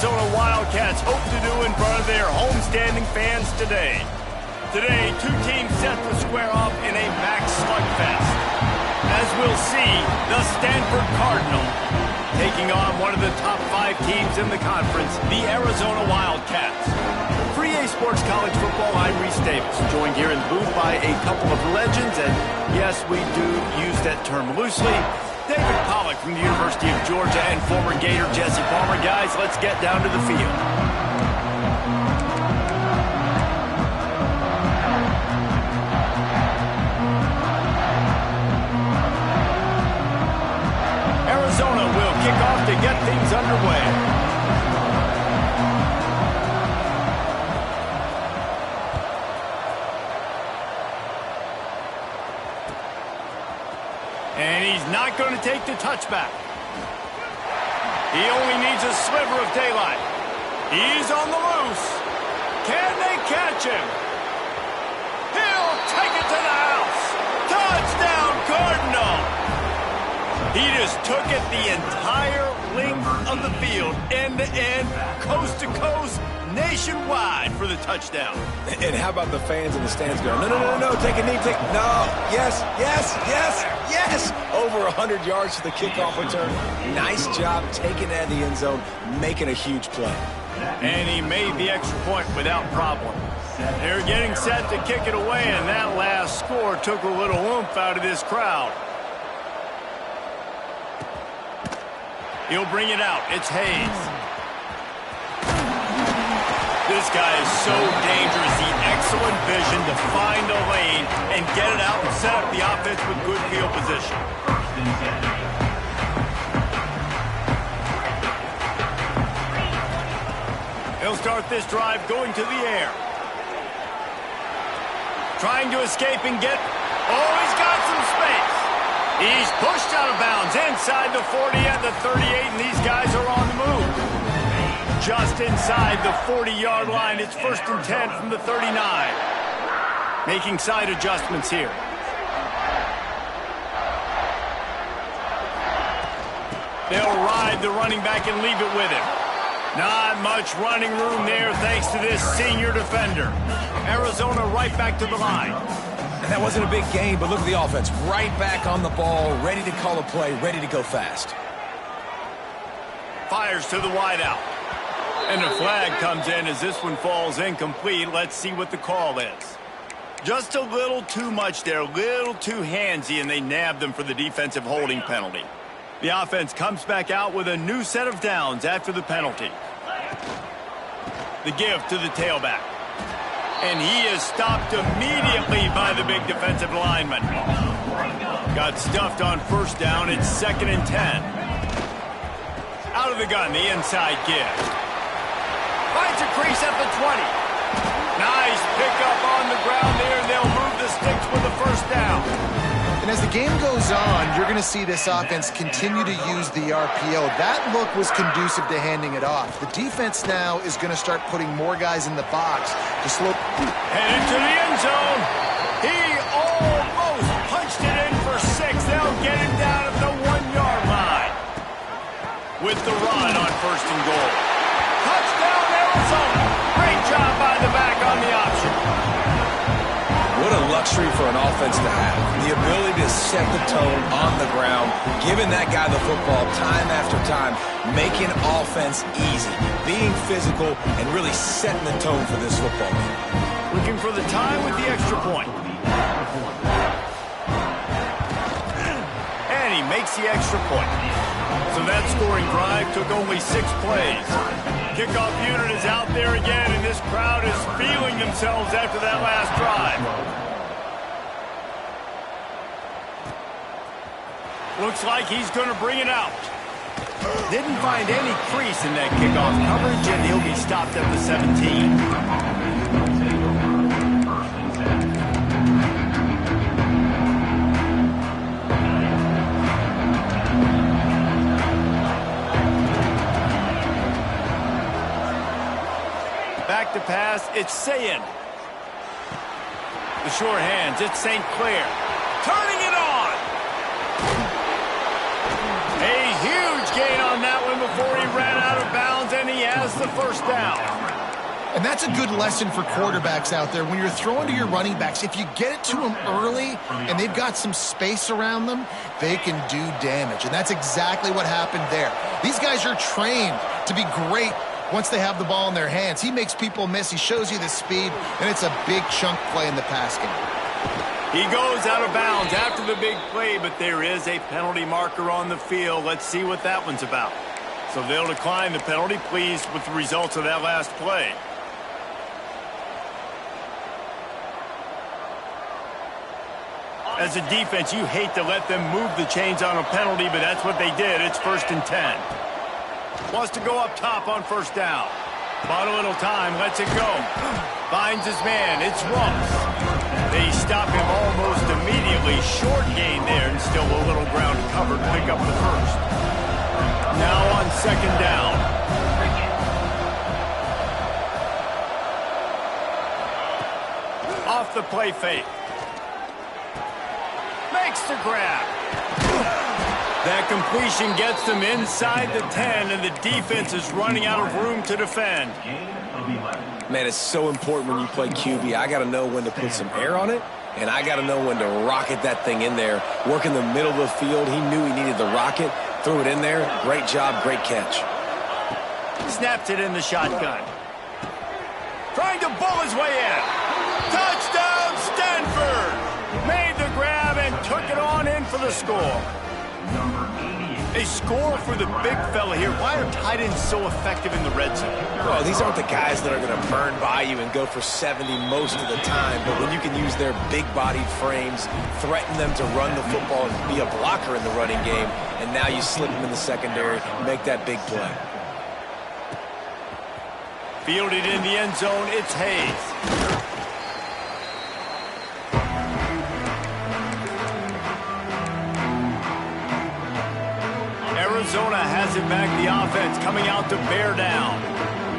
Arizona Wildcats hope to do in front of their homestanding fans today. Today, two teams set to square off in a max slugfest. As we'll see, the Stanford Cardinal taking on one of the top 5 teams in the conference, the Arizona Wildcats. For EA Sports College Football, I'm Reese Davis, joined here in the booth by a couple of legends, and yes, we do use that term loosely. David Pollack from the University of Georgia and former Gator Jesse Palmer. Guys, let's get down to the field. Arizona will kick off to get things underway. And he's not going to take the touchback. He only needs a sliver of daylight. He's on the loose. Can they catch him? He'll take it to the house. Touchdown, Cardinal! He just took it the entire length of the field, end to end, coast to coast, nationwide for the touchdown. And how about the fans in the stands going, no, take a knee, no, yes, over 100 yards to the kickoff return. Nice job taking that in the end zone, making a huge play. And he made the extra point without problem. They're getting set to kick it away, and that last score took a little oomph out of this crowd. He'll bring it out. It's Hayes. This guy is so dangerous. The excellent vision to find a lane and get it out and set up the offense with good field position. He'll start this drive going to the air. Trying to escape and get... Oh, he's got some space. He's pushed out of bounds inside the 40 and the 38, and these guys are on the move. Just inside the 40-yard line. It's 1st and 10 from the 39. Making side adjustments here. They'll ride the running back and leave it with him. Not much running room there thanks to this senior defender. Arizona right back to the line. That wasn't a big game, but look at the offense. Right back on the ball, ready to call a play, ready to go fast. Fires to the wideout. And a flag comes in as this one falls incomplete. Let's see what the call is. Just a little too much there, a little too handsy, and they nabbed them for the defensive holding penalty. The offense comes back out with a new set of downs after the penalty. The give to the tailback. And he is stopped immediately by the big defensive lineman. Got stuffed on 1st down. It's 2nd and 10. Out of the gun, the inside give. Finds a crease at the 20. Nice pickup on the ground there. They'll move the sticks with the 1st down. And as the game goes on, you're going to see this offense continue to use the RPO. That look was conducive to handing it off. The defense now is going to start putting more guys in the box to slow. Headed to the end zone. He almost punched it in for 6. They'll get him down at the 1-yard line. With the run on 1st and goal. Touchdown, Arizona. Great job by the back on the option. What a luxury for an offense to have. The ability to set the tone on the ground, giving that guy the football time after time, making offense easy, being physical, and really setting the tone for this football game. Looking for the time with the extra point. And he makes the extra point. So that scoring drive took only 6 plays. Kickoff unit is out there again, and this crowd is feeling themselves after that last drive. Looks like he's going to bring it out. Didn't find any crease in that kickoff coverage, and he'll be stopped at the 17. Back to pass, it's Sayin. The short hands, it's St. Clair. Turning it on! A huge gain on that one before he ran out of bounds, and he has the first down. And that's a good lesson for quarterbacks out there. When you're throwing to your running backs, if you get it to them early and they've got some space around them, they can do damage. And that's exactly what happened there. These guys are trained to be great once they have the ball in their hands. He makes people miss. He shows you the speed, and it's a big chunk play in the pass game. He goes out of bounds after the big play, but there is a penalty marker on the field. Let's see what that one's about. So they'll decline the penalty, pleased with the results of that last play. As a defense, you hate to let them move the chains on a penalty, but that's what they did. It's 1st and 10. Wants to go up top on first down. Bought a little time, lets it go. Finds his man, it's Ross. They stop him almost immediately. Short gain there, and still a little ground covered. Pick up the first. Now on 2nd down. Off the play fake. Makes the grab. That completion gets them inside the 10, and the defense is running out of room to defend. Man, it's so important when you play QB. I got to know when to put some air on it, and I got to know when to rocket that thing in there. Work in the middle of the field. He knew he needed the rocket. Threw it in there. Great job, great catch. Snaps it in the shotgun. Trying to bull his way in. Touchdown, Stanford! Made the grab and took it on in for the score. A score for the big fella here. Why are tight ends so effective in the red zone? Well, these aren't the guys that are going to burn by you and go for 70 most of the time, but when you can use their big-bodied frames, threaten them to run the football and be a blocker in the running game, and now you slip them in the secondary, make that big play. Fielded in the end zone, it's Hayes. Arizona has it back, the offense coming out to bear down.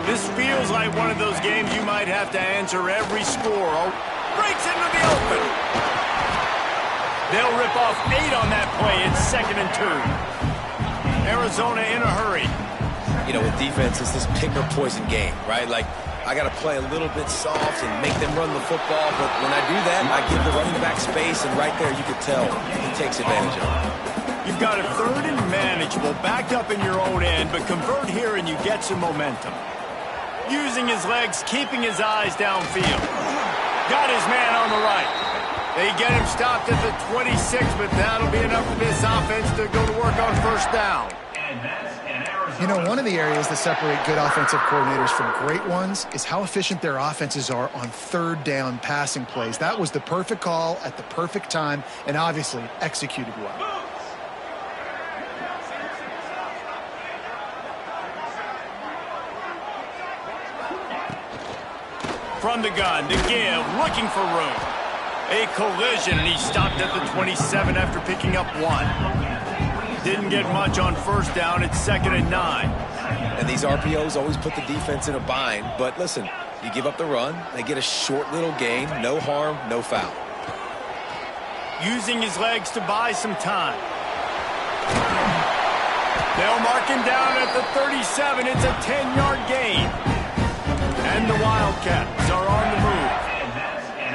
This feels like one of those games you might have to answer every score. Breaks into the open. They'll rip off 8 on that play. It's 2nd and 2. Arizona in a hurry. You know, with defense, it's this pick or poison game, right? Like, I got to play a little bit soft and make them run the football, but when I do that, I give the running back space, and right there you can tell he takes advantage of it. You've got a 3rd and manageable, backed up in your own end, but convert here and you get some momentum. Using his legs, keeping his eyes downfield. Got his man on the right. They get him stopped at the 26, but that'll be enough for this offense to go to work on first down. You know, one of the areas that separate good offensive coordinators from great ones is how efficient their offenses are on 3rd down passing plays. That was the perfect call at the perfect time, and obviously executed well. From the gun, to give, looking for room. A collision, and he stopped at the 27 after picking up 1. Didn't get much on first down. It's 2nd and 9. And these RPOs always put the defense in a bind. But listen, you give up the run, they get a short little gain, no harm, no foul. Using his legs to buy some time. They'll mark him down at the 37. It's a 10-yard gain. And the Wildcats are on the move.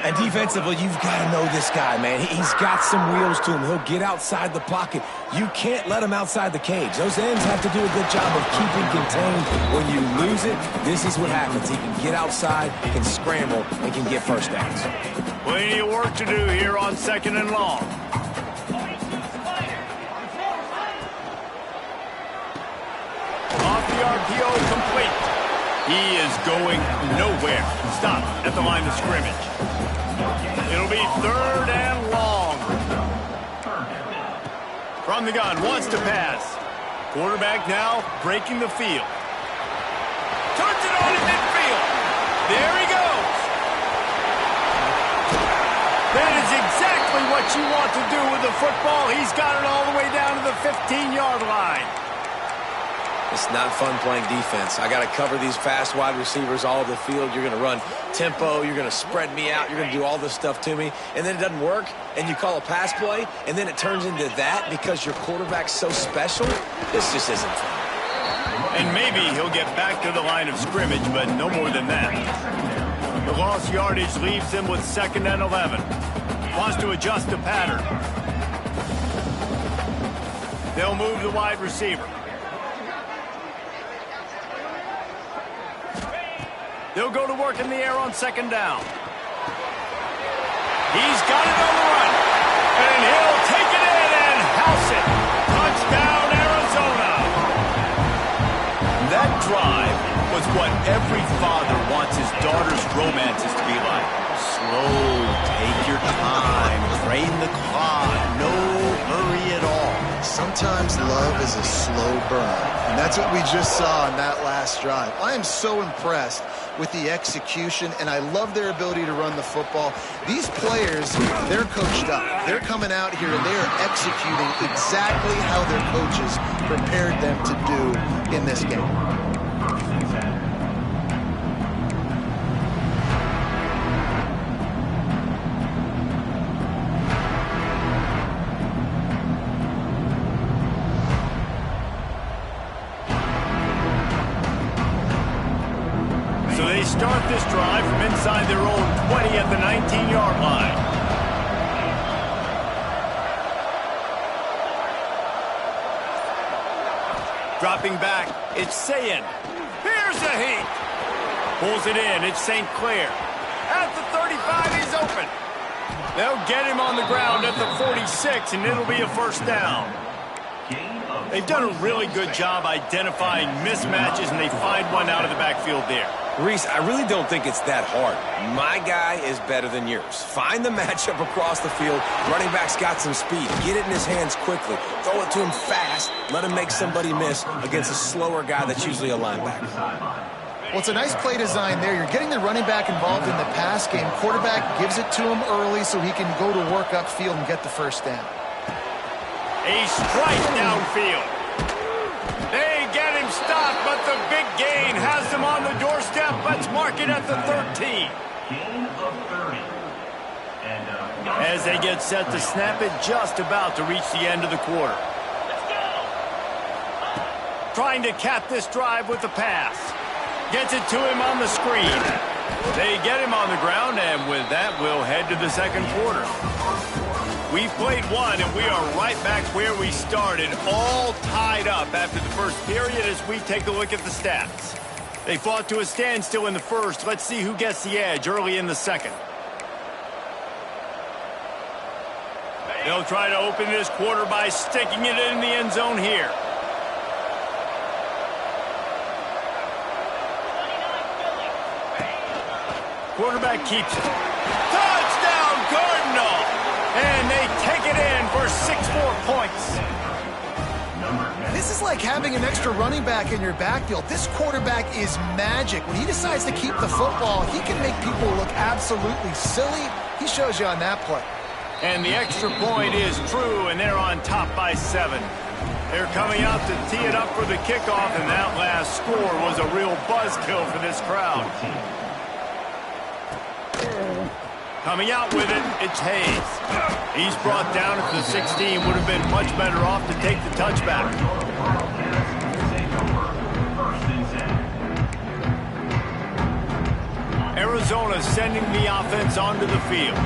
And defensively, you've got to know this guy, man. He's got some wheels to him. He'll get outside the pocket. You can't let him outside the cage. Those ends have to do a good job of keeping contained. When you lose it, this is what happens. He can get outside, can scramble, and can get first downs. Plenty of work to do here on 2nd and long. Off the RPO, complete. He is going nowhere. Stop at the line of scrimmage. It'll be 3rd and long. From the gun, wants to pass. Quarterback now breaking the field. Turns it on in midfield. There he goes. That is exactly what you want to do with the football. He's got it all the way down to the 15-yard line. It's not fun playing defense. I got to cover these fast wide receivers all over the field. You're going to run tempo. You're going to spread me out. You're going to do all this stuff to me. And then it doesn't work, and you call a pass play, and then it turns into that because your quarterback's so special. This just isn't fun. And maybe he'll get back to the line of scrimmage, but no more than that. The lost yardage leaves him with 2nd and 11. Wants to adjust the pattern. They'll move the wide receiver. They'll go to work in the air on 2nd down. He's got it on the run. And he'll take it in and house it. Touchdown, Arizona. That drive was what every father wants his daughter's romances to be like. Slow, take your time, drain the clock, no hurry at all. Sometimes love is a slow burn, and that's what we just saw on that last drive. I am so impressed with the execution, and I love their ability to run the football. These players, they're coached up. They're coming out here, and they are executing exactly how their coaches prepared them to do in this game. Start this drive from inside their own 20 at the 19-yard line. Dropping back, it's Sayin. Here's a heat. Pulls it in, it's St. Clair. At the 35, he's open. They'll get him on the ground at the 46, and it'll be a 1st down. They've done a really good job identifying mismatches, and they find one out of the backfield there. Reese, I really don't think it's that hard. My guy is better than yours. Find the matchup across the field. Running back's got some speed. Get it in his hands quickly. Throw it to him fast. Let him make somebody miss against a slower guy that's usually a linebacker. Well, it's a nice play design there. You're getting the running back involved in the pass game. Quarterback gives it to him early so he can go to work upfield and get the 1st down. A strike downfield. They get him stopped, but the big gain has them on the doorstep. Let's mark it at the 13. As they get set to snap it, just about to reach the end of the quarter. Trying to cap this drive with the pass. Gets it to him on the screen. They get him on the ground, and with that, we'll head to the 2nd quarter. We've played one, and we are right back where we started, all tied up after the 1st period as we take a look at the stats. They fought to a standstill in the 1st. Let's see who gets the edge early in the 2nd. They'll try to open this quarter by sticking it in the end zone here. Quarterback keeps it. Touchdown, Cardinal! And they take it in for 6 more points. This is like having an extra running back in your backfield. This quarterback is magic. When he decides to keep the football, he can make people look absolutely silly. He shows you on that play. And the extra point is true, and they're on top by 7. They're coming out to tee it up for the kickoff, and that last score was a real buzzkill for this crowd. Coming out with it, it's Hayes. He's brought down at the 16. Would have been much better off to take the touchback. Arizona sending the offense onto the field.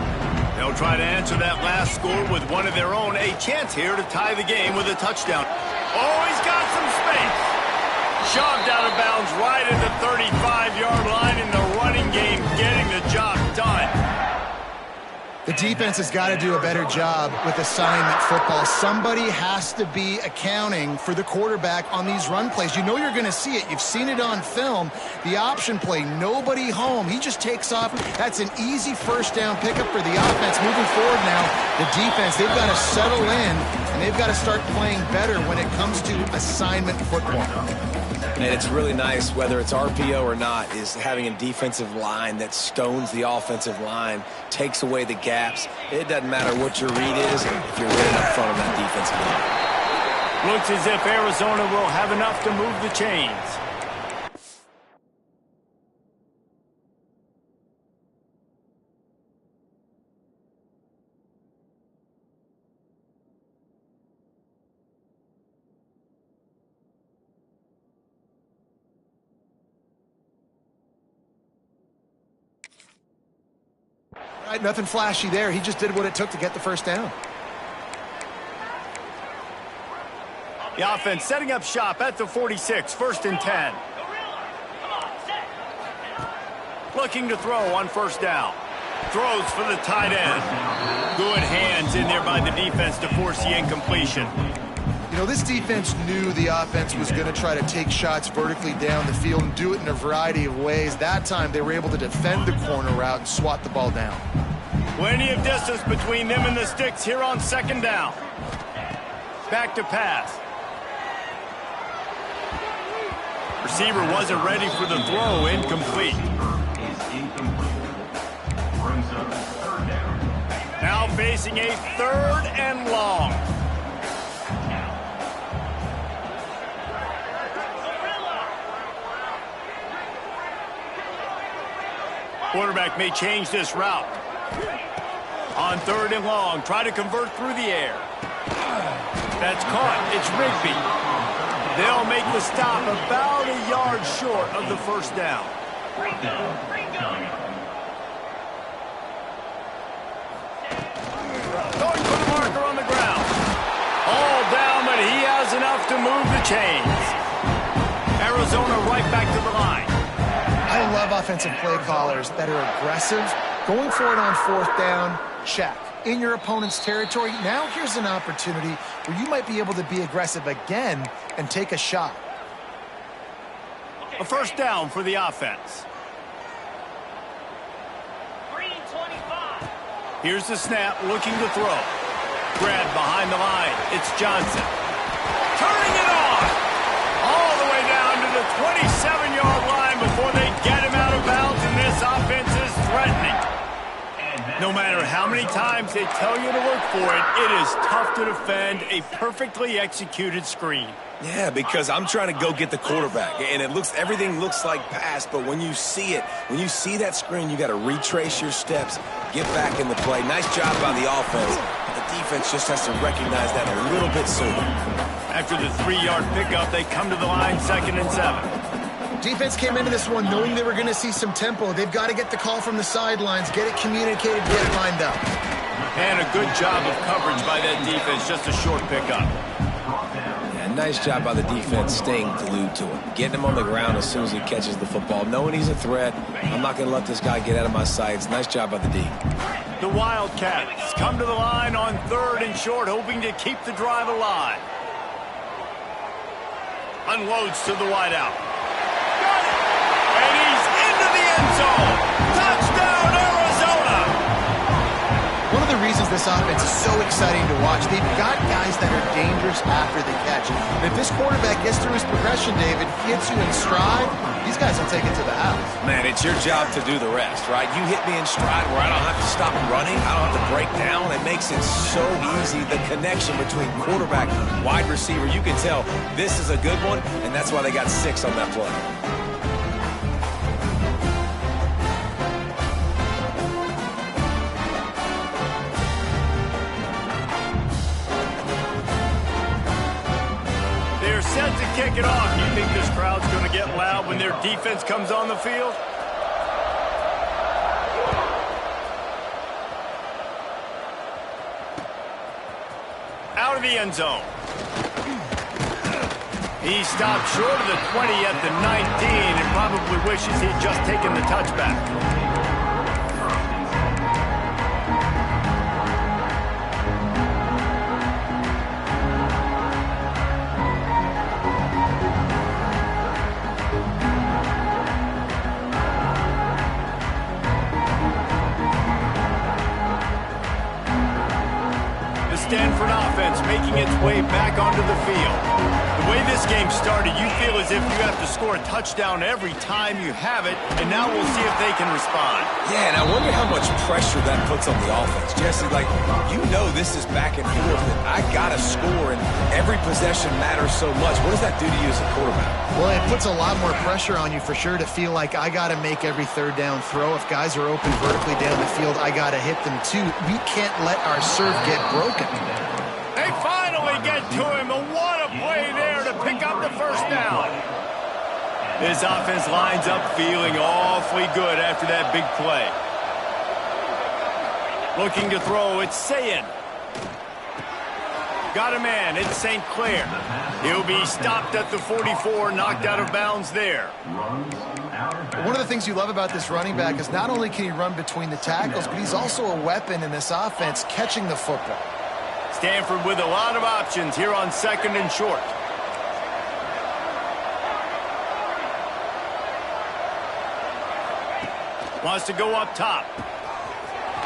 They'll try to answer that last score with one of their own. A chance here to tie the game with a touchdown. Oh, he's got some space. Shoved out of bounds right at the 35-yard line in the running game, getting the job done. The defense has got to do a better job with assignment football. Somebody has to be accounting for the quarterback on these run plays. You know you're going to see it. You've seen it on film. The option play, nobody home. He just takes off. That's an easy 1st down pickup for the offense. Moving forward now, the defense, they've got to settle in, and they've got to start playing better when it comes to assignment football. And it's really nice, whether it's RPO or not, is having a defensive line that stones the offensive line, takes away the gaps. It doesn't matter what your read is if you're winning up front of that defensive line. Looks as if Arizona will have enough to move the chains. Nothing flashy there. He just did what it took to get the first down. The offense setting up shop at the 46, 1st and 10. Looking to throw on first down. Throws for the tight end. Good hands in there by the defense to force the incompletion. You know, this defense knew the offense was going to try to take shots vertically down the field and do it in a variety of ways. That time, they were able to defend the corner route and swat the ball down. Plenty of distance between them and the sticks here on 2nd down. Back to pass. Receiver wasn't ready for the throw, incomplete. Now facing a 3rd and long. Quarterback may change this route. On 3rd and long, try to convert through the air. That's caught. It's Rigby. They'll make the stop about a yard short of the first down. Going for the marker on the ground. All down, but he has enough to move the chains. Arizona right back to the line. I love offensive play callers that are aggressive. Going for it on 4th down, check. In your opponent's territory, now here's an opportunity where you might be able to be aggressive again and take a shot. A first down for the offense. Here's the snap, looking to throw. Grab behind the line. It's Johnson. Turning it on. All the way down to the 27-yard line before they get him out of bounds, and this offense is threatening. No matter how many times they tell you to look for it, it is tough to defend a perfectly executed screen. Yeah, because I'm trying to go get the quarterback, and everything looks like pass, but when you see it, when you see that screen, you got to retrace your steps, get back in the play. Nice job by the offense. The defense just has to recognize that a little bit sooner. After the 3-yard pickup, they come to the line, 2nd and 7. Defense came into this one knowing they were going to see some tempo. They've got to get the call from the sidelines, get it communicated, get it lined up. And a good job of coverage by that defense, just a short pickup. Yeah, nice job by the defense staying glued to him. Getting him on the ground as soon as he catches the football. Knowing he's a threat, I'm not going to let this guy get out of my sights. Nice job by the D. The Wildcats come to the line on 3rd and short, hoping to keep the drive alive. Unloads to the wideout. Got it! And he's into the end zone. Touchdown, Arizona! One of the reasons this offense is so exciting to watch, they've got guys that are dangerous after the catch. And if this quarterback gets through his progression, David, hits you in stride, these guys will take it to the house. Man, it's your job to do the rest, right? You hit me in stride where I don't have to stop running. I don't have to break down. It makes it so easy. The connection between quarterback, wide receiver, you can tell this is a good one, and that's why they got 6 on that play. Set to kick it off. You think this crowd's going to get loud when their defense comes on the field? Out of the end zone. He stopped short of the 20 at the 19 and probably wishes he'd just taken the touchback. Stanford offense making its way back onto the field. The way this game started, you feel as if you have to score a touchdown every time you have it, and now we'll see if they can respond. Yeah, and I wonder how much pressure that puts on the offense. Jesse, like, you know this is back and forth, and I got to score, and every possession matters so much. What does that do to you as a quarterback? Well, it puts a lot more pressure on you for sure to feel like I got to make every 3rd down throw. If guys are open vertically down the field, I got to hit them too. We can't let our serve get broken. They finally get to him, and what a play there to pick up the first down. This offense lines up feeling awfully good after that big play. Looking to throw, it's Sayin. Got a man, it's St. Clair. He'll be stopped at the 44, knocked out of bounds there. One of the things you love about this running back is not only can he run between the tackles, but he's also a weapon in this offense catching the football. Stanford with a lot of options here on 2nd and short. Wants to go up top.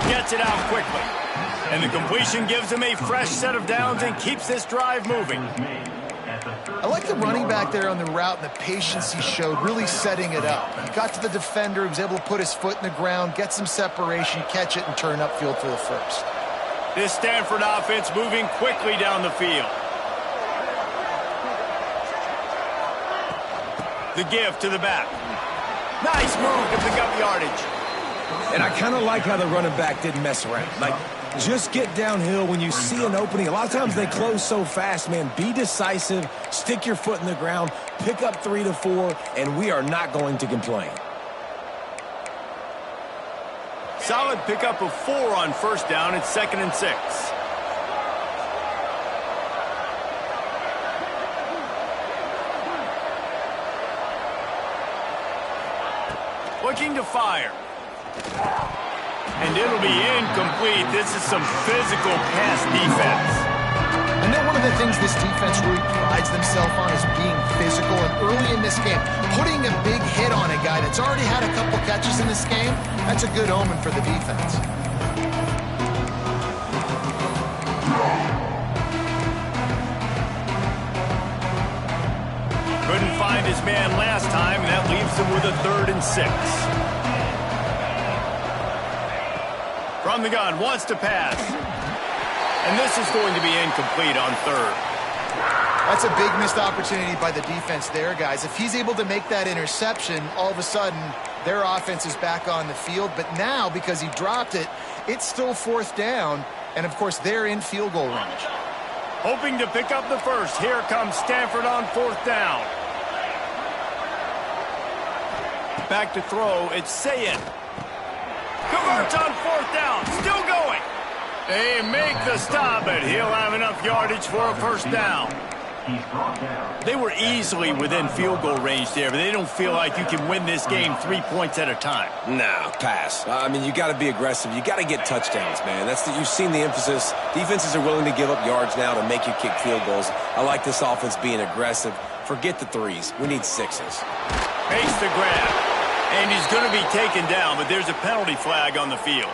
Gets it out quickly. And the completion gives him a fresh set of downs and keeps this drive moving. I like the running back there on the route and the patience he showed, really setting it up. He got to the defender, he was able to put his foot in the ground, get some separation, catch it, and turn upfield for the first. This Stanford offense moving quickly down the field. The give to the back. Nice move to pick up yardage. And I kind of like how the running back didn't mess around. Like, just get downhill when you see an opening. A lot of times they close so fast, man. Be decisive, stick your foot in the ground, pick up 3 to 4, and we are not going to complain. Solid pickup of 4 on first down. It's 2nd and 6. Looking to fire. And it'll be incomplete. This is some physical pass defense. I know one of the things this defense really prides themselves on is being physical. And early in this game, putting a big hit on a guy that's already had a couple catches in this game, that's a good omen for the defense. Couldn't find his man last time, and that leaves him with a 3rd and 6. From the gun, wants to pass. And this is going to be incomplete on 3rd. That's a big missed opportunity by the defense there, guys. If he's able to make that interception, all of a sudden, their offense is back on the field. But now, because he dropped it, it's still 4th down. And, of course, they're in field goal range. Hoping to pick up the first. Here comes Stanford on 4th down. Back to throw. It's Sayin. Converts on 4th down. Still going. They make the stop, but he'll have enough yardage for a first down. They were easily within field goal range there, but they don't feel like you can win this game 3 points at a time. No, pass. I mean, you got to be aggressive. You got to get touchdowns, man. You've seen the emphasis. Defenses are willing to give up yards now to make you kick field goals. I like this offense being aggressive. Forget the 3s. We need 6s. Makes the grab. And he's going to be taken down, but there's a penalty flag on the field.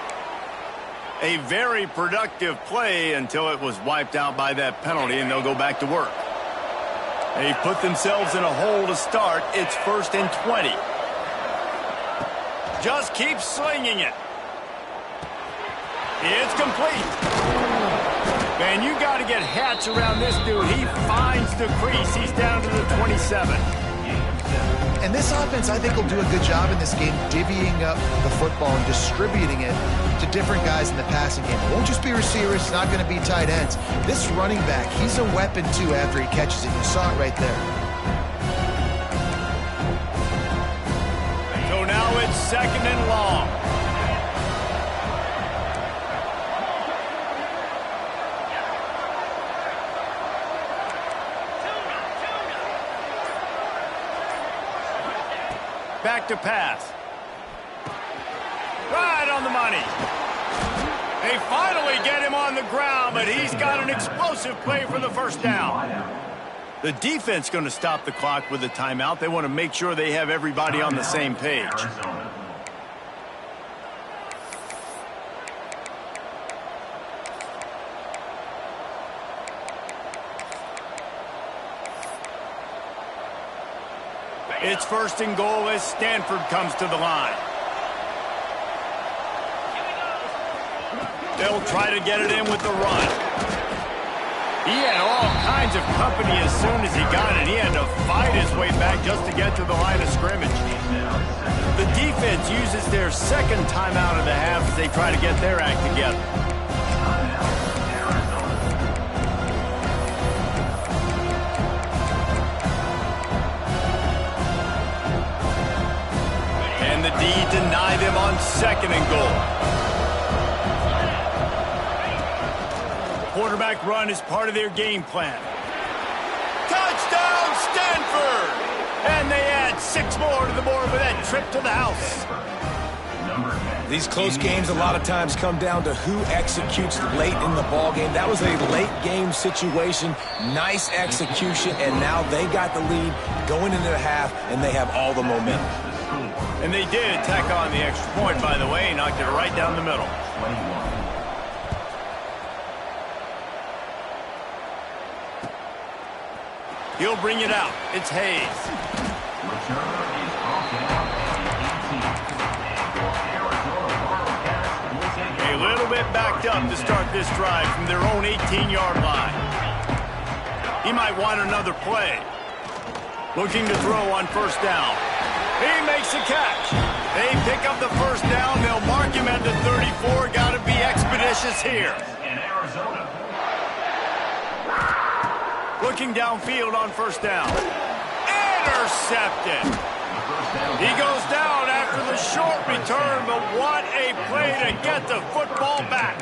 A very productive play until it was wiped out by that penalty, and they'll go back to work. They put themselves in a hole to start. It's 1st and 20. Just keep slinging it. It's complete. Man, you got to get Hatch around this dude. He finds the crease. He's down to the 27. And this offense, I think, will do a good job in this game divvying up the football and distributing it to different guys in the passing game. It won't just be receivers. It's not going to be tight ends. This running back, he's a weapon, too, after he catches it. You saw it right there. So now it's 2nd and long. Back to pass. Right on the money. They finally get him on the ground, but he's got an explosive play for the first down. The defense going to stop the clock with a timeout. They want to make sure they have everybody on the same page. It's 1st and goal as Stanford comes to the line. They'll try to get it in with the run. He had all kinds of company as soon as he got it. He had to fight his way back just to get to the line of scrimmage. The defense uses their 2nd timeout of the half as they try to get their act together. And the D deny them on 2nd and goal. Quarterback run is part of their game plan. Touchdown, Stanford! And they add 6 more to the board with that trip to the house. These close games a lot of times come down to who executes late in the ball game. That was a late game situation. Nice execution, and now they got the lead going into the half, and they have all the momentum. And they did tack on the extra point, by the way, knocked it right down the middle. He'll bring it out. It's Hayes. A little bit backed up to start this drive from their own 18-yard line. He might want another play. Looking to throw on first down. He makes a catch. They pick up the first down. They'll mark him at the 34. Got to be expeditious here. Looking downfield on first down. Intercepted. He goes down after the short return, but what a play to get the football back.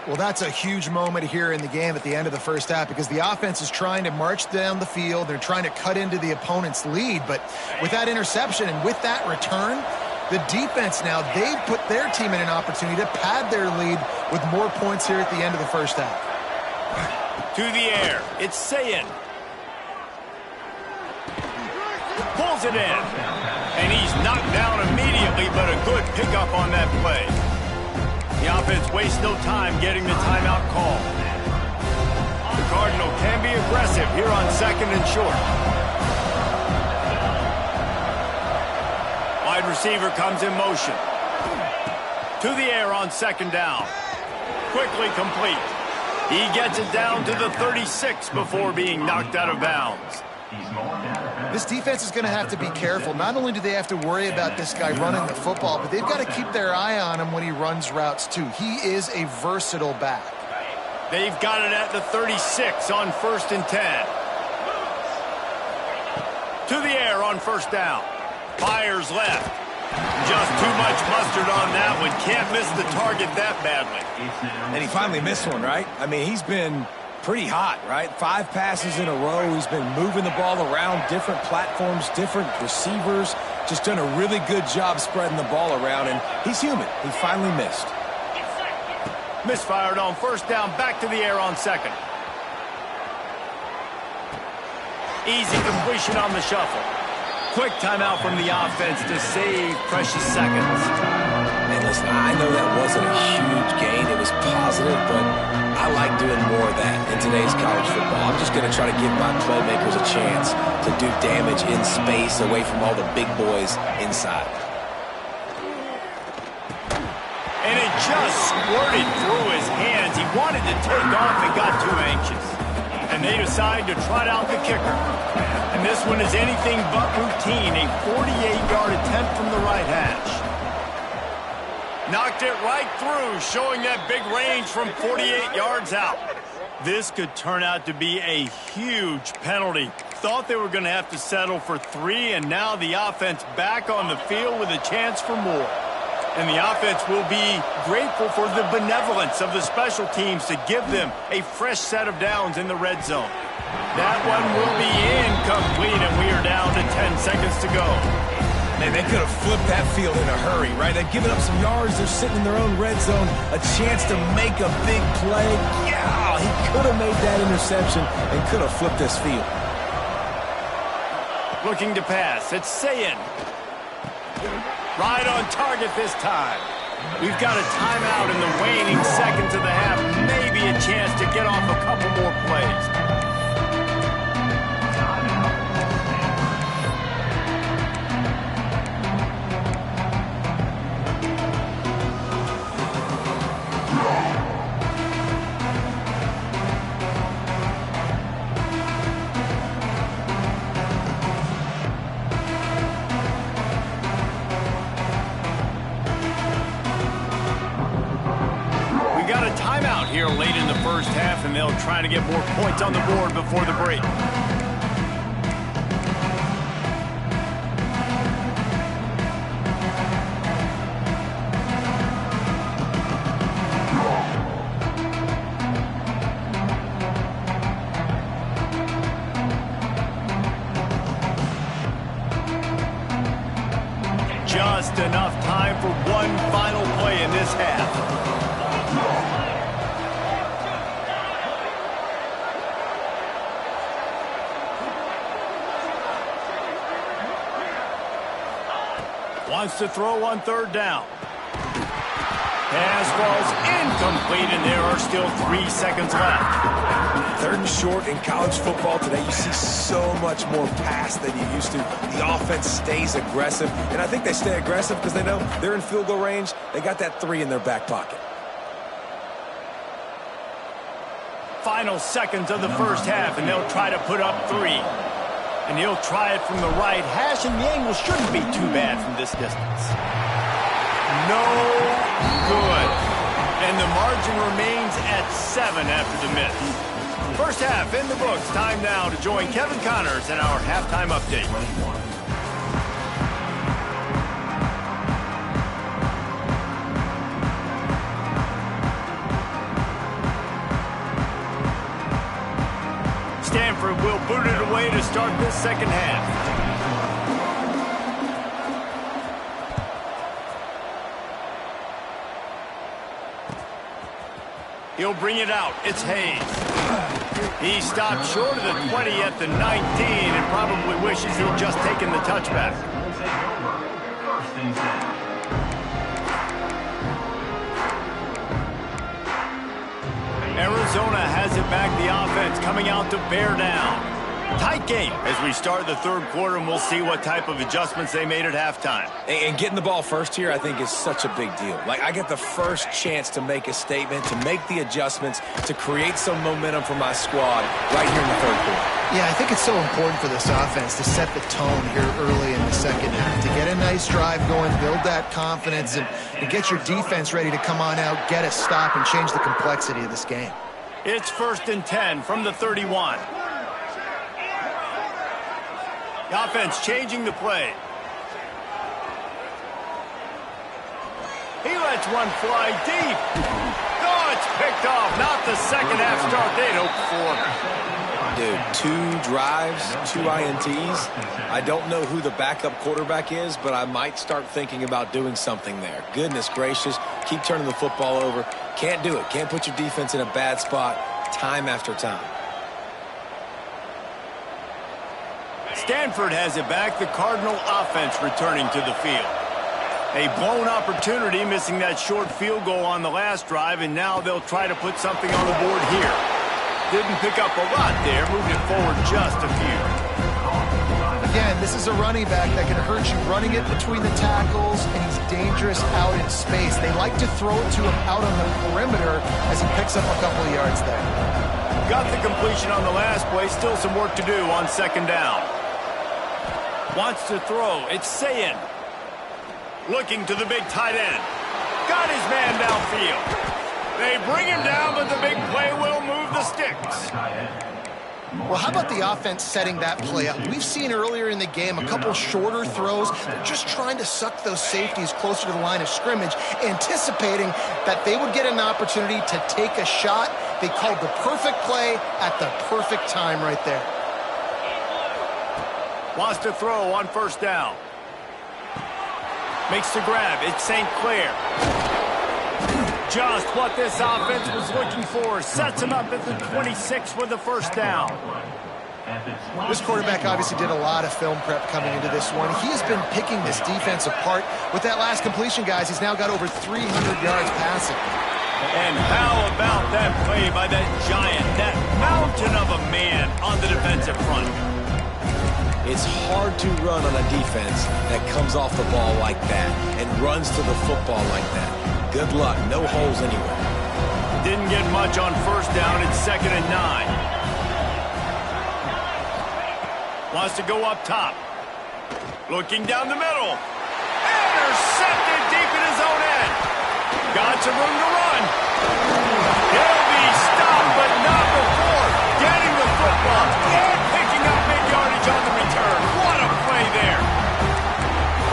Well, that's a huge moment here in the game at the end of the first half because the offense is trying to march down the field. They're trying to cut into the opponent's lead, but with that interception and with that return, the defense now, they put their team in an opportunity to pad their lead with more points here at the end of the first half. To the air, it's Sayin. Pulls it in. And he's knocked down immediately, but a good pickup on that play. The offense wastes no time getting the timeout call. The Cardinal can be aggressive here on second and short. Wide receiver comes in motion. To the air on second down. Quickly complete. He gets it down to the 36 before being knocked out of bounds. This defense is going to have to be careful. Not only do they have to worry about this guy running the football, but they've got to keep their eye on him when he runs routes too. He is a versatile back. They've got it at the 36 on first and 10. To the air on first down. Fires left. Just too much mustard on that one. Can't miss the target that badly. And he finally missed one, right? I mean, he's been pretty hot, right? 5 passes in a row. He's been moving the ball around different platforms, different receivers. Just done a really good job spreading the ball around, and he's human. He finally missed. Misfired on first down, back to the air on second. Easy completion on the shuffle. Quick timeout from the offense to save precious seconds. And listen, I know that wasn't a huge gain. It was positive, but I like doing more of that in today's college football. I'm just going to try to give my playmakers a chance to do damage in space away from all the big boys inside. And it just squirted through his hands. He wanted to take off and got too anxious. And they decide to trot out the kicker. And this one is anything but routine. A 48-yard attempt from the right hash. Knocked it right through, showing that big range from 48 yards out. This could turn out to be a huge penalty. Thought they were going to have to settle for 3, and now the offense back on the field with a chance for more. And the offense will be grateful for the benevolence of the special teams to give them a fresh set of downs in the red zone. That one will be incomplete, and we are down to 10 seconds to go. Man, they could have flipped that field in a hurry, right? They've given up some yards. They're sitting in their own red zone. A chance to make a big play. Yeah, he could have made that interception and could have flipped this field. Looking to pass. It's Sayin. Right on target this time. We've got a timeout in the waning seconds of the half. Maybe a chance to get off a couple more plays. Here late in the first half, and they'll try to get more points on the board before the break. Just enough time for one final play in this half. Wants to throw on third down. Pass falls incomplete, and there are still 3 seconds left. Third and short in college football today, you see so much more pass than you used to. The offense stays aggressive, and I think they stay aggressive because they know they're in field goal range. They got that 3 in their back pocket. Final seconds of the first half, and they'll try to put up 3. And he'll try it from the right hash, and the angle shouldn't be too bad from this distance. No good. And the margin remains at 7 after the miss. First half in the books. Time now to join Kevin Connors in our halftime update. Stanford will boot it away to start this second half. He'll bring it out. It's Hayes. He stopped short of the 20 at the 19 and probably wishes he'd just taken the touchback. Arizona has it back, the offense coming out to bear down. Tight game as we start the third quarter, and we'll see what type of adjustments they made at halftime. And getting the ball first here, I think, is such a big deal. Like, I get the first chance to make a statement, to make the adjustments, to create some momentum for my squad right here in the third quarter. Yeah, I think it's so important for this offense to set the tone here early in the second half, to get a nice drive going, build that confidence, and get your defense ready to come on out, get a stop, and change the complexity of this game. It's 1st and 10 from the 31. The offense changing the play. He lets one fly deep. Oh, it's picked off. Not the second half start they'd hoped for. Dude, 2 drives, 2 INTs. I don't know who the backup quarterback is, but I might start thinking about doing something there. Goodness gracious, keep turning the football over. Can't do it. Can't put your defense in a bad spot time after time. Stanford has it back. The Cardinal offense returning to the field. A blown opportunity, missing that short field goal on the last drive, and now they'll try to put something on the board here. Didn't pick up a lot there, moved it forward just a few. Again, this is a running back that can hurt you running it between the tackles, and he's dangerous out in space. They like to throw it to him out on the perimeter as he picks up a couple of yards there. Got the completion on the last play, still some work to do on second down. Wants to throw, it's Sayin. Looking to the big tight end. Got his man downfield. They bring him down, but the big play will move the sticks. Well, how about the offense setting that play up? We've seen earlier in the game a couple shorter throws. They're just trying to suck those safeties closer to the line of scrimmage, anticipating that they would get an opportunity to take a shot. They called the perfect play at the perfect time right there. Wants to throw on first down. Makes the grab. It's St. Clair. Just what this offense was looking for. Sets him up at the 26 for the first down. This quarterback obviously did a lot of film prep coming into this one. He has been picking this defense apart. With that last completion, guys, he's now got over 300 yards passing. And how about that play by that giant, that mountain of a man on the defensive front? It's hard to run on a defense that comes off the ball like that and runs to the football like that. Good luck. No holes anywhere. Didn't get much on first down. It's 2nd and 9. Wants to go up top. Looking down the middle. Intercepted deep in his own end. Got some room to run. He'll be stopped, but not before getting the football and picking up big yardage on the return. What a play there.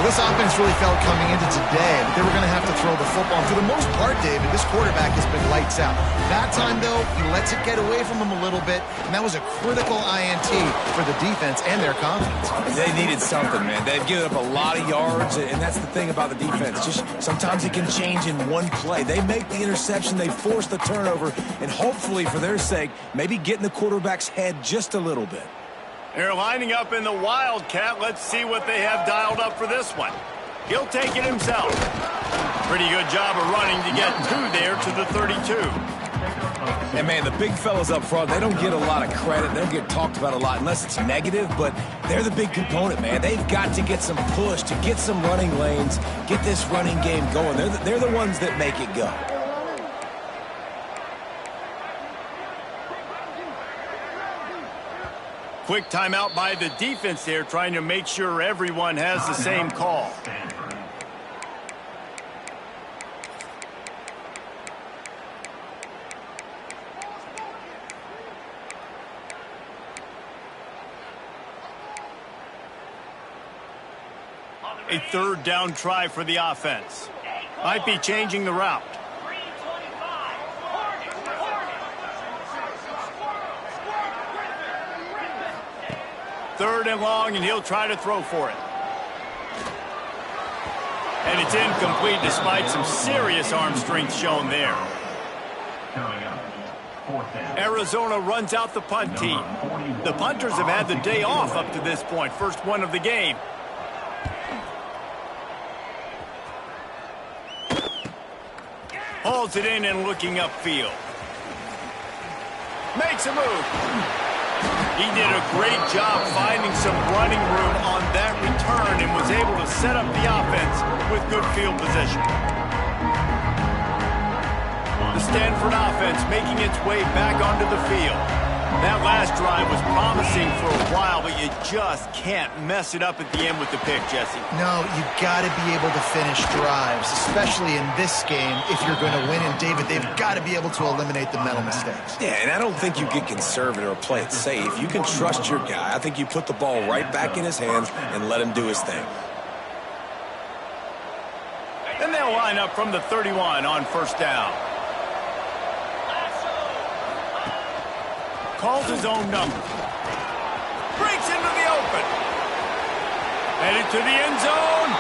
Well, this offense offense really felt coming into today that they were going to have to throw the football. And for the most part, David, this quarterback has been lights out. That time, though, he lets it get away from him a little bit, and that was a critical INT for the defense and their confidence. They needed something, man. They've given up a lot of yards, and that's the thing about the defense. Just sometimes it can change in one play. They make the interception, they force the turnover, and hopefully, for their sake, maybe get in the quarterback's head just a little bit. They're lining up in the Wildcat. Let's see what they have dialed up for this one. He'll take it himself. Pretty good job of running to get there to the 32. And, man, the big fellas up front, they don't get a lot of credit. They don't get talked about a lot unless it's negative, but they're the big component, man. They've got to get some push, to get some running lanes, get this running game going. They're the ones that make it go. Quick timeout by the defense there, trying to make sure everyone has the same call. A third down try for the offense. Might be changing the route. Third and long, and he'll try to throw for it. And it's incomplete despite some serious arm strength shown there. Arizona runs out the punt team. The punters have had the day off up to this point. First one of the game. Hauls it in and looking upfield. Makes a move. He did a great job finding some running room on that return and was able to set up the offense with good field position. The Stanford offense making its way back onto the field. That last drive was promising for a while, but you just can't mess it up at the end with the pick, Jesse. No, you've got to be able to finish drives, especially in this game if you're going to win. And, David, they've got to be able to eliminate the mental mistakes. Yeah, and I don't think you get conservative or play it safe. You can trust your guy. I think you put the ball right back in his hands and let him do his thing. Then they'll line up from the 31 on first down. Calls his own number. Breaks into the open. Headed to the end zone.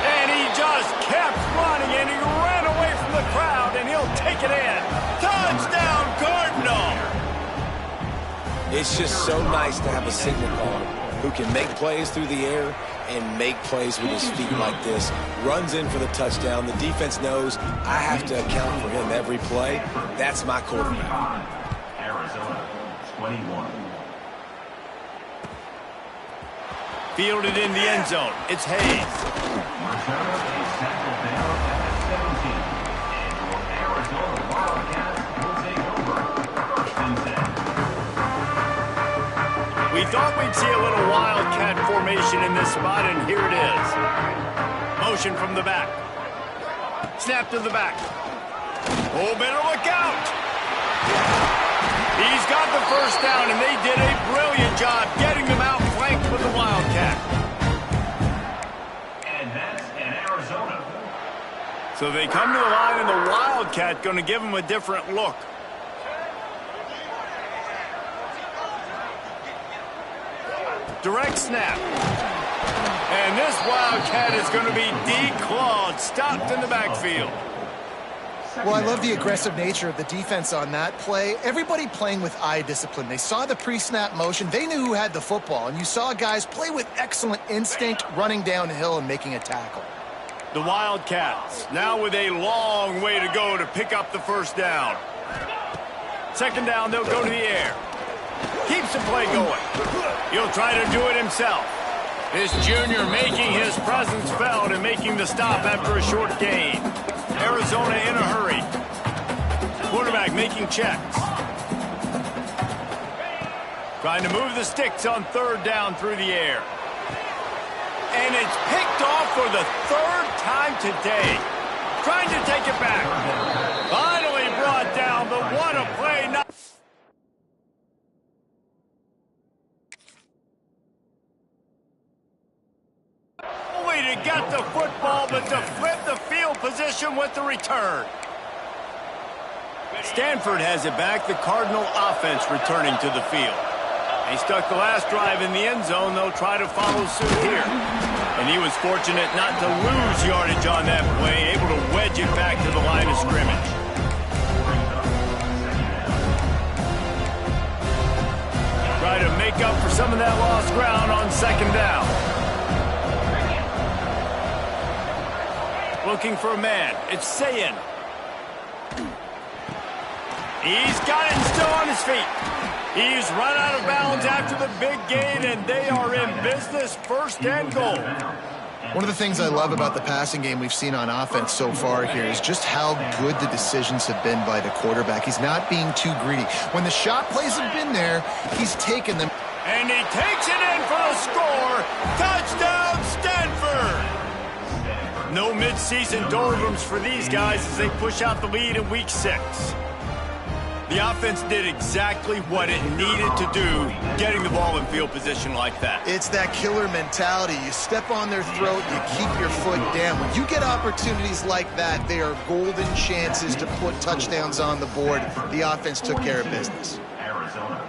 And he just kept running, and he ran away from the crowd, and he'll take it in. Touchdown, Cardinal! It's just so nice to have a signal caller who can make plays through the air and make plays with his feet like this. Runs in for the touchdown. The defense knows I have to account for him every play. That's my quarterback. Arizona. 21. Fielded in the end zone. It's Hayes. Arizona is tackled down at 17. And your Arizona Wildcats will take over. First and 10. We thought we'd see a little Wildcat formation in this spot, and here it is. Motion from the back. Snap to the back. Oh, better look out. He's got the first down, and they did a brilliant job getting them out flanked with the Wildcat. And that's in Arizona. So they come to the line, and the Wildcat going to give them a different look. Direct snap. And this Wildcat is going to be declawed, stopped in the backfield. Well, I love the aggressive nature of the defense on that play. Everybody playing with eye discipline. They saw the pre-snap motion. They knew who had the football. And you saw guys play with excellent instinct, running downhill and making a tackle. The Wildcats now with a long way to go to pick up the first down. Second down, they'll go to the air. Keeps the play going. He'll try to do it himself. This junior making his presence felt and making the stop after a short gain. Arizona in a hurry. Quarterback making checks. Trying to move the sticks on third down through the air. And it's picked off for the third time today. Trying to take it back. Finally brought down, but what a play. Only to get the football but to flip the field position with the return. Stanford has it back. The Cardinal offense returning to the field. He stuck the last drive in the end zone. They'll try to follow suit here. And he was fortunate not to lose yardage on that play, able to wedge it back to the line of scrimmage. Try to make up for some of that lost ground on second down. Looking for a man. It's Sayin. He's got it and still on his feet. He's run out of bounds after the big gain, and they are in business, first and goal. One of the things I love about the passing game we've seen on offense so far here is just how good the decisions have been by the quarterback. He's not being too greedy. When the shot plays have been there, he's taken them. And he takes it in for the score. Touchdown, Stanford! No midseason doldrums for these guys as they push out the lead in Week 6. The offense did exactly what it needed to do, getting the ball in field position like that. It's that killer mentality. You step on their throat, you keep your foot down. When you get opportunities like that, they are golden chances to put touchdowns on the board. The offense took care of business. Arizona,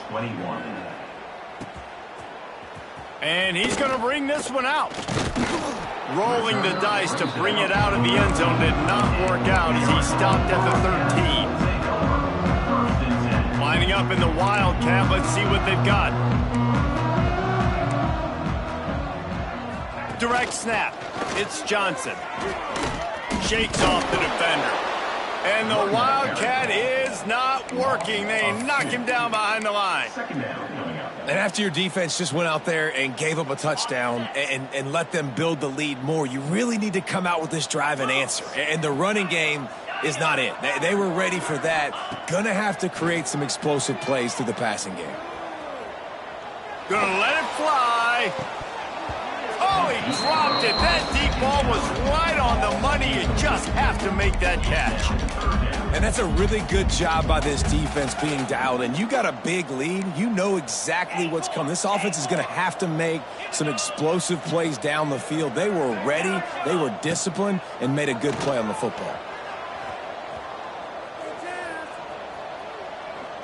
21. And he's going to bring this one out. Rolling the dice to bring it out of the end zone did not work out as he stopped at the 13. Lining up in the Wildcat. Let's see what they've got. Direct snap. It's Johnson. Shakes off the defender. And the Wildcat is not working. They knock him down behind the line. And after your defense just went out there and gave up a touchdown and let them build the lead more, you really need to come out with this drive and answer. And the running game is not it. They were ready for that. Gonna have to create some explosive plays through the passing game. Gonna let it fly. Oh, he dropped it. That deep ball was right on the money. You just have to make that catch. And that's a really good job by this defense being dialed in. You got a big lead. You know exactly what's coming. This offense is going to have to make some explosive plays down the field. They were ready. They were disciplined and made a good play on the football.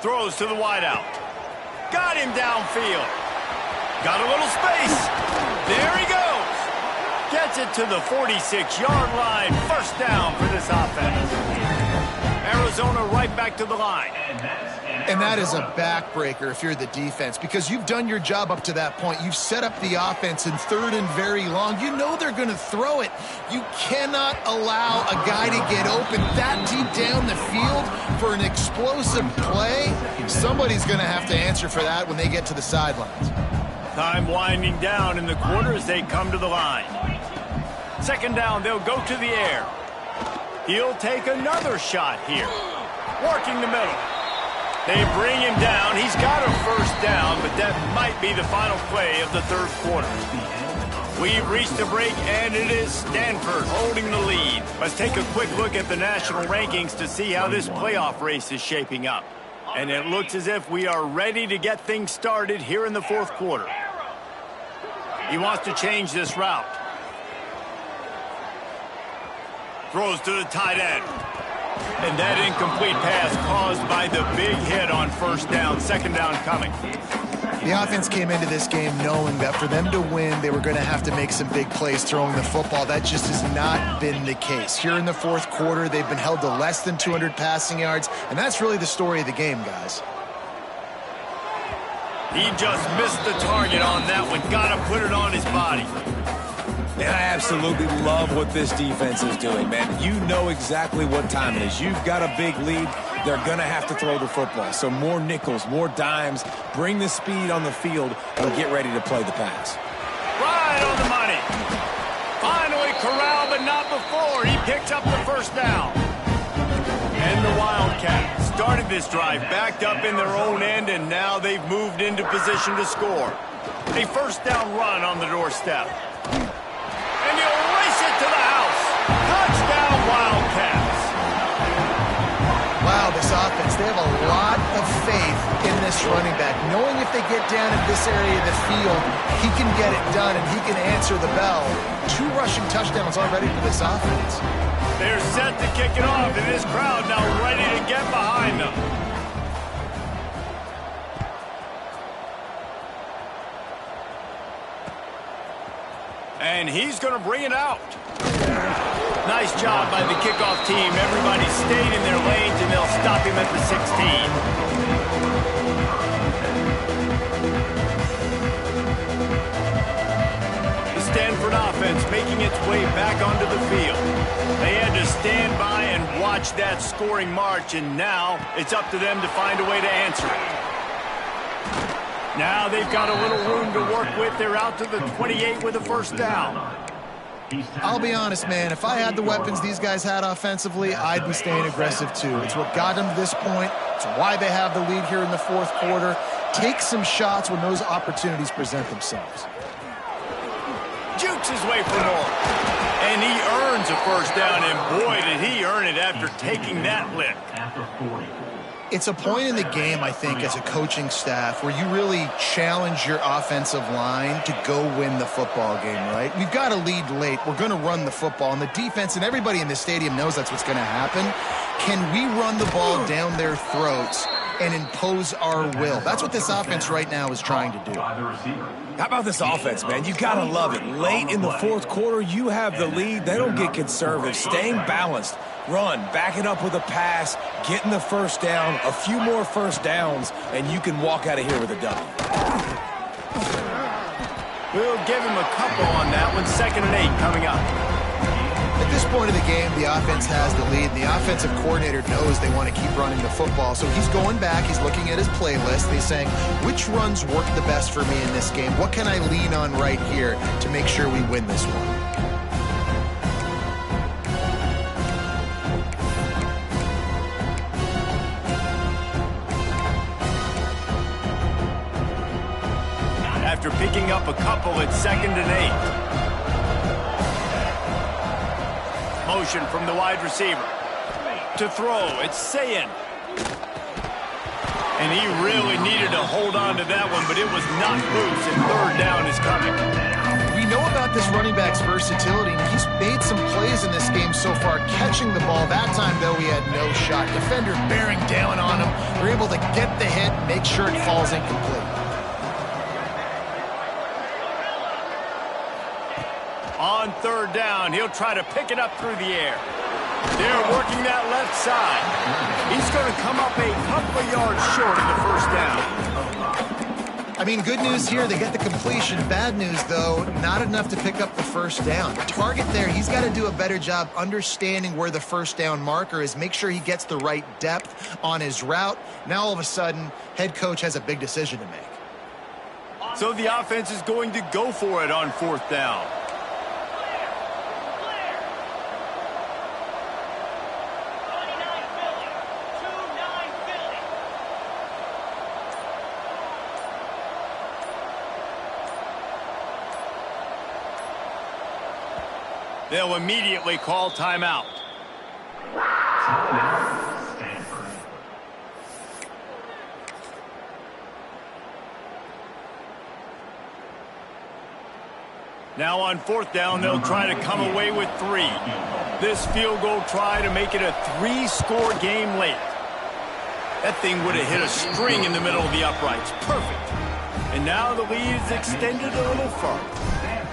Throws to the wideout. Got him downfield. Got a little space. There he goes. Gets it to the 46-yard line. First down for this offense. Arizona right back to the line. And that is a backbreaker if you're the defense, because you've done your job up to that point. You've set up the offense in third and very long. You know they're going to throw it. You cannot allow a guy to get open that deep down the field for an explosive play. Somebody's going to have to answer for that when they get to the sidelines. Time winding down in the quarter as they come to the line. Second down, they'll go to the air. He'll take another shot here. Working the middle. They bring him down. He's got a first down, but that might be the final play of the third quarter. We've reached a break, and it is Stanford holding the lead. Let's take a quick look at the national rankings to see how this playoff race is shaping up. And it looks as if we are ready to get things started here in the fourth quarter. He wants to change this route. Throws to the tight end. And that incomplete pass caused by the big hit on first down. Second down coming. The offense came into this game knowing that for them to win, they were going to have to make some big plays throwing the football. That just has not been the case. Here in the fourth quarter, they've been held to less than 200 passing yards, and that's really the story of the game, guys. He just missed the target on that one. Got to put it on his body. And I absolutely love what this defense is doing, man. You know exactly what time it is. You've got a big lead. They're going to have to throw the football. So more nickels, more dimes, bring the speed on the field, and get ready to play the pass. Right on the money. Finally corralled, but not before. He picks up the first down. And the Wildcats started this drive backed up in their own end, and now they've moved into position to score. A first down run on the doorstep. And he'll race it to the house. Touchdown, Wildcats. Wow, this offense, they have a lot of faith in this running back, knowing if they get down in this area of the field, he can get it done and he can answer the bell. 2 rushing touchdowns already for this offense. They're set to kick it off, and this crowd now ready to get behind them. And he's going to bring it out. Nice job by the kickoff team. Everybody stayed in their lanes, and they'll stop him at the 16. The Stanford offense making its way back onto the field. They had to stand by and watch that scoring march, and now it's up to them to find a way to answer it. Now they've got a little room to work with. They're out to the 28 with a first down. I'll be honest, man. If I had the weapons these guys had offensively, I'd be staying aggressive too. It's what got them to this point. It's why they have the lead here in the 4th quarter. Take some shots when those opportunities present themselves. Jukes his way for more. And he earns a first down, and boy, did he earn it after taking that lick. It's a point in the game, I think, as a coaching staff where you really challenge your offensive line to go win the football game, right? We've got a lead late. We're going to run the football, and the defense and everybody in the stadium knows that's what's going to happen. Can we run the ball down their throats and impose our will? That's what this offense right now is trying to do. How about this offense, man? You got to love it. Late in the 4th quarter, you have the lead. They don't get conservative. Staying balanced. Run, back it up with a pass, getting the first down, a few more first downs, and you can walk out of here with a W. We'll give him a couple on that one. 2nd and 8 coming up. At this point of the game, the offense has the lead. The offensive coordinator knows they want to keep running the football, so he's going back. He's looking at his playlist. And he's saying, which runs work the best for me in this game? What can I lean on right here to make sure we win this one? After picking up a couple, it's 2nd and 8. Motion from the wide receiver. To throw, it's Sayin. And he really needed to hold on to that one, but it was not loose, and 3rd down is coming. We know about this running back's versatility, and he's made some plays in this game so far, catching the ball. That time, though, he had no shot. Defender bearing down on him. We're able to get the hit and make sure it falls incomplete. On 3rd down, he'll try to pick it up through the air. They're working that left side. He's going to come up a couple of yards short of the first down. I mean, good news here, they get the completion. Bad news, though, not enough to pick up the first down. The target there, he's got to do a better job understanding where the first down marker is, make sure he gets the right depth on his route. Now, all of a sudden, head coach has a big decision to make. So the offense is going to go for it on 4th down. They'll immediately call timeout. Now on 4th down, they'll try to come away with 3. This field goal try to make it a 3-score game late. That thing would have hit a string in the middle of the uprights. Perfect. And now the lead is extended a little further.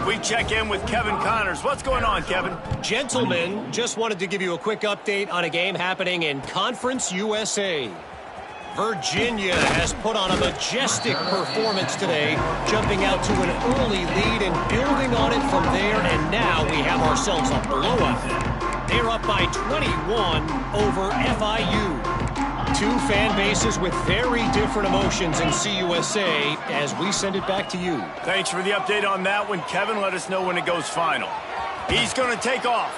We check in with Kevin Connors. What's going on, Kevin? Gentlemen, just wanted to give you a quick update on a game happening in Conference USA. Virginia has put on a majestic performance today, jumping out to an early lead and building on it from there, and now we have ourselves a blowout. They're up by 21 over FIU. 2 fan bases with very different emotions in CUSA as we send it back to you. Thanks for the update on that one, Kevin. Let us know when it goes final. He's going to take off.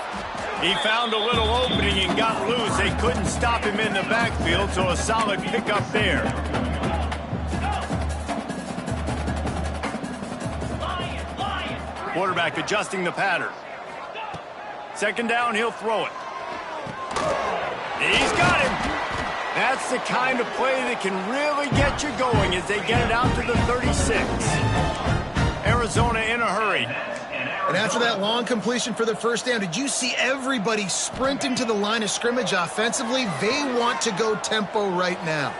He found a little opening and got loose. They couldn't stop him in the backfield, so a solid pickup there. Quarterback adjusting the pattern. 2nd down, he'll throw it. He's got him. That's the kind of play that can really get you going as they get it out to the 36. Arizona in a hurry. And after that long completion for the first down, did you see everybody sprinting to the line of scrimmage offensively? They want to go tempo right now.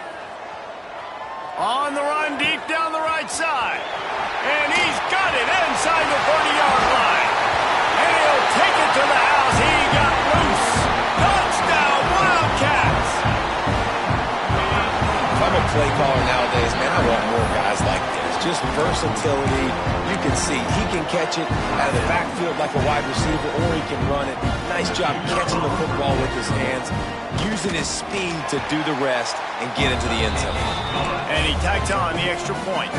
On the run, deep down the right side. And he's got it inside the 30-yard line. And he'll take it to the house. He got loose. Touchdown, Wildcats. If I'm a play caller nowadays, man, I want more guys like this. Just versatility. You can see he can catch it out of the backfield like a wide receiver, or he can run it. Nice job catching the football with his hands, using his speed to do the rest and get into the end zone. And he tacked on the extra point.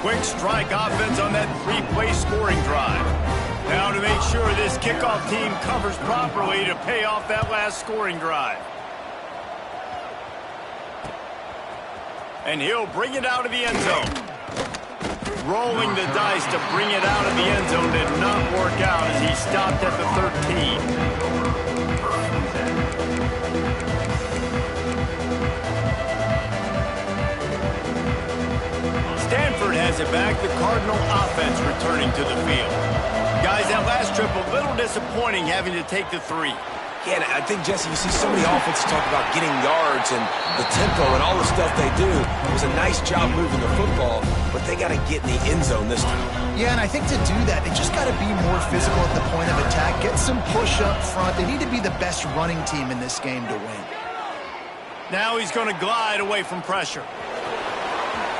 Quick strike offense on that 3-play scoring drive. Now to make sure this kickoff team covers properly to pay off that last scoring drive. And he'll bring it out of the end zone. Rolling the dice to bring it out of the end zone did not work out as he stopped at the 13. Stanford has it back. The Cardinal offense returning to the field. Guys, that last trip a little disappointing having to take the 3. Yeah, I think, Jesse, you see so many offenses talk about getting yards and the tempo and all the stuff they do. It was a nice job moving the football, but they got to get in the end zone this time. Yeah, and I think to do that, they just got to be more physical at the point of attack, get some push up front. They need to be the best running team in this game to win. Now he's going to glide away from pressure.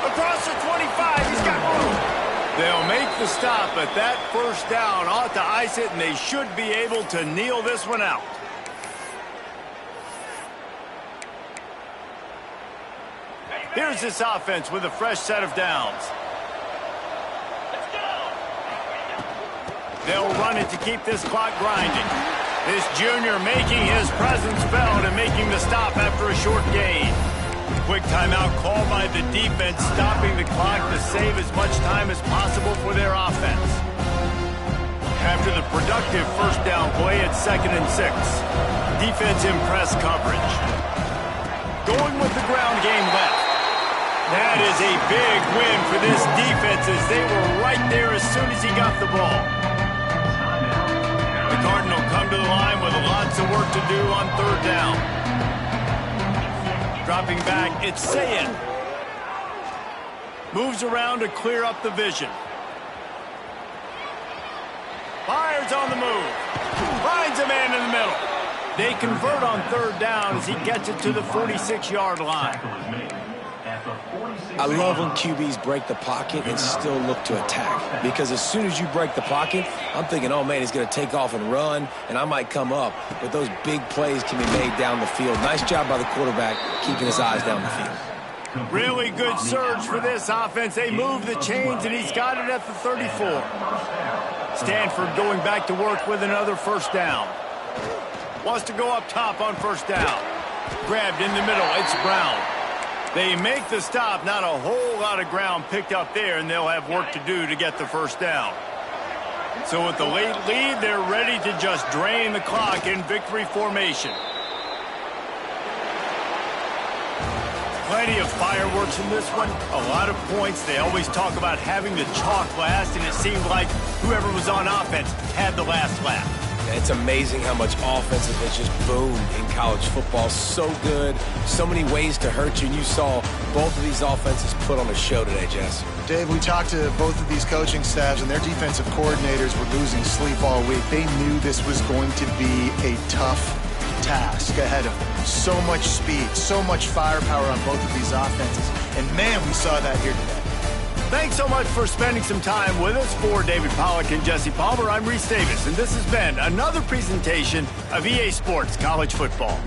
Across the 25, he's got room. They'll make the stop, but that first down ought to ice it, and they should be able to kneel this one out. Here's this offense with a fresh set of downs. They'll run it to keep this clock grinding. This junior making his presence felt and making the stop after a short gain. Quick timeout call by the defense, stopping the clock to save as much time as possible for their offense. After the productive first down play at 2nd and 6. Defense in press coverage. Going with the ground game left. That is a big win for this defense as they were right there as soon as he got the ball. The Cardinal come to the line with lots of work to do on 3rd down. Dropping back, it's Sayin. Moves around to clear up the vision. Fires on the move. Finds a man in the middle. They convert on 3rd down as he gets it to the 46-yard line. I love when QBs break the pocket and still look to attack. Because as soon as you break the pocket, I'm thinking, oh, man, he's going to take off and run, and I might come up. But those big plays can be made down the field. Nice job by the quarterback keeping his eyes down the field. Really good surge for this offense. They move the chains, and he's got it at the 34. Stanford going back to work with another first down. Wants to go up top on first down. Grabbed in the middle. It's Brown. They make the stop. Not a whole lot of ground picked up there, and they'll have work to do to get the first down. So with the late lead, they're ready to just drain the clock in victory formation. Plenty of fireworks in this one. A lot of points. They always talk about having the chalk last, and it seemed like whoever was on offense had the last laugh. It's amazing how much offense has just boomed in college football. So good. So many ways to hurt you. And you saw both of these offenses put on a show today, Jess. Dave, we talked to both of these coaching staffs, and their defensive coordinators were losing sleep all week. They knew this was going to be a tough task ahead of them. So much speed, so much firepower on both of these offenses. And, man, we saw that here today. Thanks so much for spending some time with us. For David Pollack and Jesse Palmer, I'm Reese Davis, and this has been another presentation of EA Sports College Football.